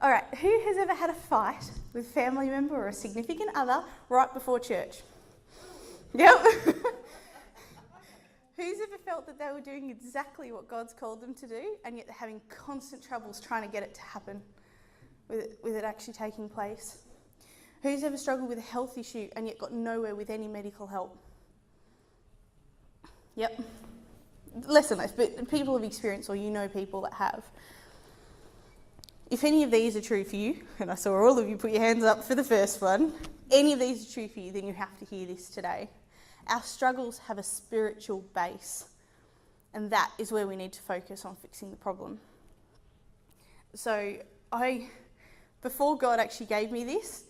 All right, who has ever had a fight with a family member or a significant other right before church? Yep. Who's ever felt that they were doing exactly what God's called them to do, and yet they're having constant troubles trying to get it to happen, with it actually taking place? Who's ever struggled with a health issue and yet got nowhere with any medical help? Yep. Less and less, but people have experienced, or you know people that have. If any of these are true for you, and I saw all of you put your hands up for the first one, any of these are true for you, then you have to hear this today. Our struggles have a spiritual base, and that is where we need to focus on fixing the problem. So before God actually gave me this,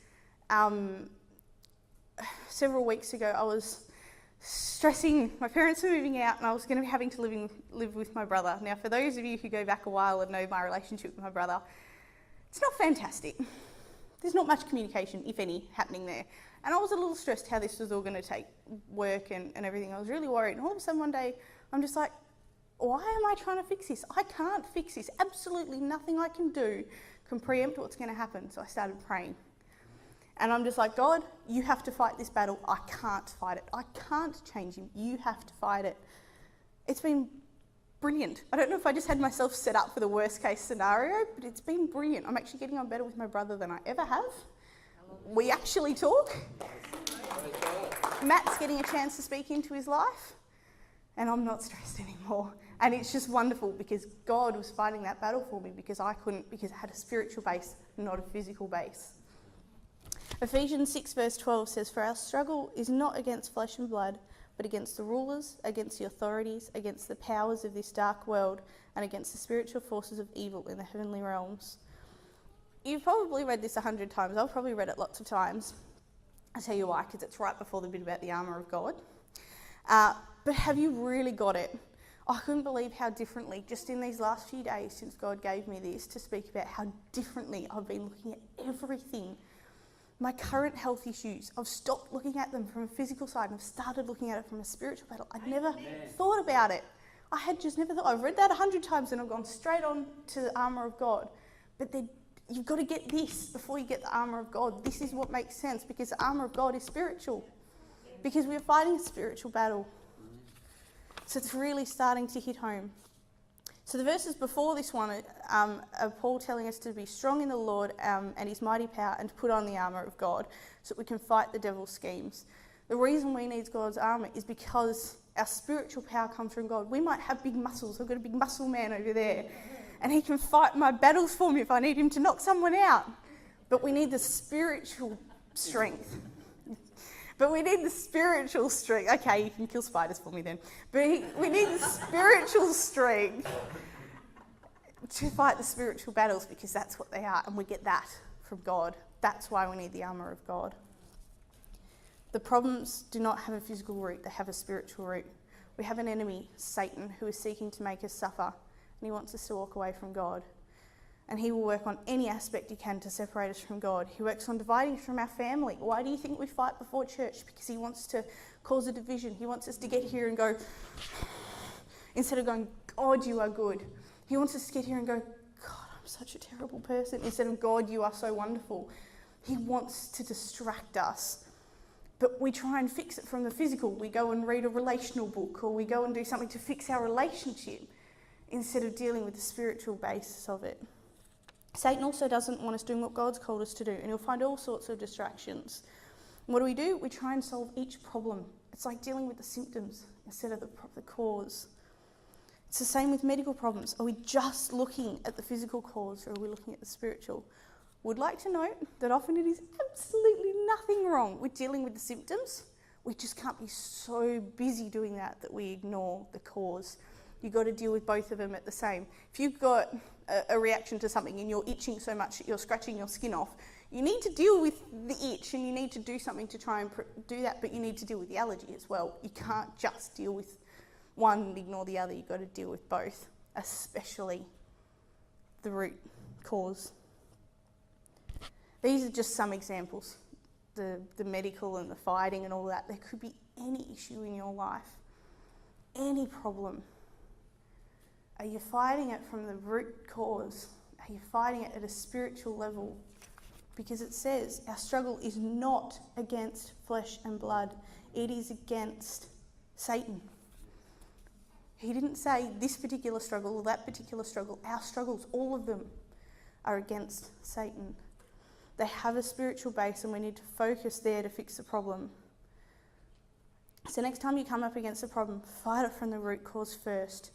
several weeks ago I was stressing. My parents were moving out and I was going to be having to live with my brother. Now, for those of you who go back a while and know my relationship with my brother, it's not fantastic. There's not much communication, if any, happening there. And I was a little stressed how this was all going to take work and everything. I was really worried. And all of a sudden one day, I'm just like, why am I trying to fix this? I can't fix this. Absolutely nothing I can do can preempt what's going to happen. So I started praying. And I'm just like, God, you have to fight this battle. I can't fight it. I can't change him. You have to fight it. It's been brilliant. I don't know if I just had myself set up for the worst case scenario, but it's been brilliant. I'm actually getting on better with my brother than I ever have. We actually talk. Matt's getting a chance to speak into his life, and I'm not stressed anymore. And it's just wonderful because God was fighting that battle for me because I couldn't, because I had a spiritual base, not a physical base. Ephesians 6 verse 12 says, "For our struggle is not against flesh and blood, but against the rulers, against the authorities, against the powers of this dark world, and against the spiritual forces of evil in the heavenly realms." You've probably read this 100 times. I've probably read it lots of times. I'll tell you why, because it's right before the bit about the armour of God. But have you really got it? I couldn't believe how differently, just in these last few days since God gave me this, to speak about how differently I've been looking at everything. My current health issues, I've stopped looking at them from a physical side and I've started looking at it from a spiritual battle. I'd never thought about it. I had just never thought. I've read that 100 times and I've gone straight on to the armour of God. But you've got to get this before you get the armour of God. This is what makes sense, because the armour of God is spiritual. Because we're fighting a spiritual battle. So it's really starting to hit home. So the verses before this one are Paul telling us to be strong in the Lord and his mighty power, and to put on the armour of God so that we can fight the devil's schemes. The reason we need God's armour is because our spiritual power comes from God. We might have big muscles. I've got a big muscle man over there, and he can fight my battles for me if I need him to knock someone out. But we need the spiritual strength. Okay, you can kill spiders for me then. But we need the spiritual strength to fight the spiritual battles, because that's what they are, and we get that from God. That's why we need the armour of God. The problems do not have a physical root, they have a spiritual root. We have an enemy, Satan, who is seeking to make us suffer, and he wants us to walk away from God. And he will work on any aspect he can to separate us from God. He works on dividing us from our family. Why do you think we fight before church? Because he wants to cause a division. He wants us to get here and go, instead of going, God, you are good. He wants us to get here and go, God, I'm such a terrible person, instead of, God, you are so wonderful. He wants to distract us. But we try and fix it from the physical. We go and read a relational book, or we go and do something to fix our relationship, instead of dealing with the spiritual basis of it. Satan also doesn't want us doing what God's called us to do, and he'll find all sorts of distractions. What do? We try and solve each problem. It's like dealing with the symptoms instead of the cause. It's the same with medical problems. Are we just looking at the physical cause, or are we looking at the spiritual? Would like to note that often it is absolutely nothing wrong with dealing with the symptoms. We just can't be so busy doing that we ignore the cause. You've got to deal with both of them at the same. If you've got a reaction to something and you're itching so much that you're scratching your skin off, you need to deal with the itch, and you need to do something to try and do that, but you need to deal with the allergy as well. You can't just deal with one and ignore the other. You've got to deal with both, especially the root cause. These are just some examples. The medical and the fighting and all that. There could be any issue in your life, any problem. Are you fighting it from the root cause? Are you fighting it at a spiritual level? Because it says our struggle is not against flesh and blood. It is against Satan. He didn't say this particular struggle or that particular struggle. Our struggles, all of them, are against Satan. They have a spiritual base and we need to focus there to fix the problem. So next time you come up against a problem, fight it from the root cause first.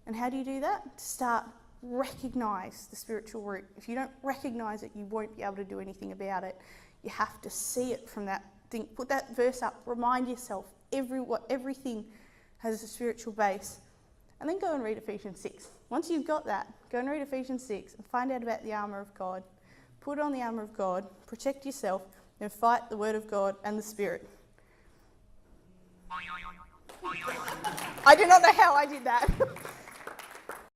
And how do you do that? Start, recognise the spiritual root. If you don't recognise it, you won't be able to do anything about it. You have to see it from that thing. Put that verse up. Remind yourself, everything has a spiritual base. And then go and read Ephesians 6. Once you've got that, go and read Ephesians 6 and find out about the armour of God. Put on the armour of God, protect yourself, and fight the word of God and the Spirit. I do not know how I did that.